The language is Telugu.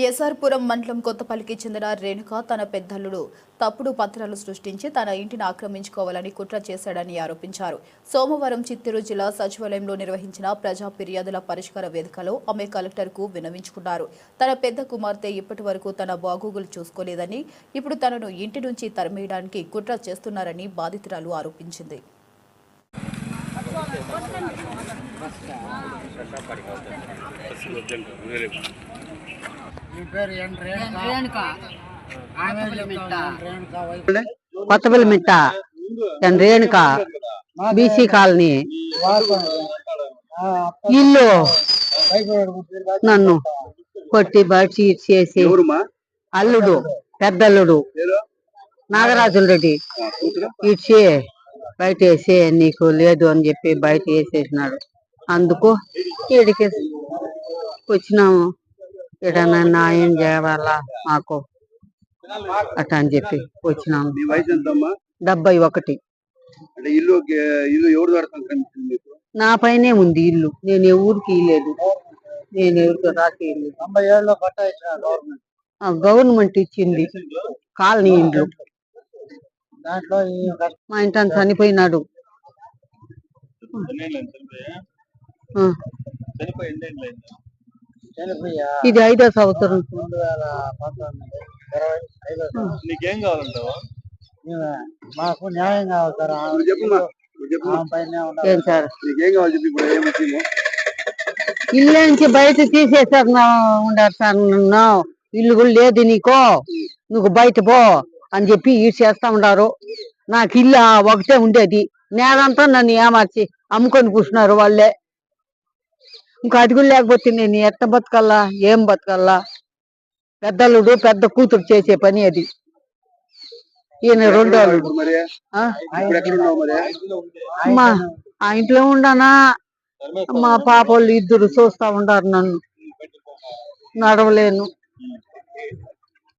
ఎస్ఆర్పురం మండలం కొత్తపల్లికి చెందిన రేణుక తన పెద్దల్లుడు తప్పుడు పత్రాలు సృష్టించి తన ఇంటిని ఆక్రమించుకోవాలని కుట్ర చేశాడని ఆరోపించారు. సోమవారం చిత్తూరు జిల్లా సచివాలయంలో నిర్వహించిన ప్రజా ఫిర్యాదుల పరిష్కార వేదికలో ఆమె కలెక్టర్కు విన్నవించుకున్నారు. తన పెద్ద కుమార్తె ఇప్పటి వరకు తన బాగోగులు చూసుకోలేదని, ఇప్పుడు తనను ఇంటి నుంచి తరిమేయడానికి కుట్ర చేస్తున్నారని బాధితురాలు ఆరోపించింది. కొత్తపల్లి మిట్ట రేణుక బీసీ కాలనీ ఇల్లు నన్ను కొట్టి బయట చేసి అల్లుడు పెద్దల్లుడు నాగరాజుల రెడ్డి ఇచ్చి బయట వేసి నీకు లేదు అని చెప్పి బయట వేసేసినాడు. అందుకు ఇడికి వచ్చినాము. ఏదైనా న్యాయం చేయాలా మాకు అట్ట అని చెప్పి వచ్చినాము. 71. నా పైనే ఉంది ఇల్లు. నేను ఎవరికి ఇల్లేదు. నేను ఎవరికి రాసి గవర్నమెంట్ ఇచ్చింది కాలనీ ఇండ్లు. మా ఇంట చనిపోయినాడు. ఇది 5వ సంవత్సరం. నీకేం కావాలంటావు? మాకు న్యాయం కావాలి సార్. ఏం సార్ ఇల్లు నుంచి బయట తీసేసారు ఉండారు సార్. నన్ను ఇల్లు కూడా లేదు నీకో, నువ్వు బయట పో అని చెప్పి ఈడు చేస్తా ఉండారు. నాకు ఇల్లు ఒకటే ఉండేది. నేనంతా నన్ను ఏమార్చి అమ్ముకొని కూర్చున్నారు వాళ్ళే. ఇంకా అది కూడా లేకపోతే నేను ఎట్ట బతకల్లా, ఏం బతకల్లా? పెద్దలుడు పెద్ద కూతురు చేసే పని అది. ఈయన రెండో ఆ ఇంట్లో ఉండనా. మా పాప వాళ్ళు 2 చూస్తా ఉండారు. నన్ను నడవలేను.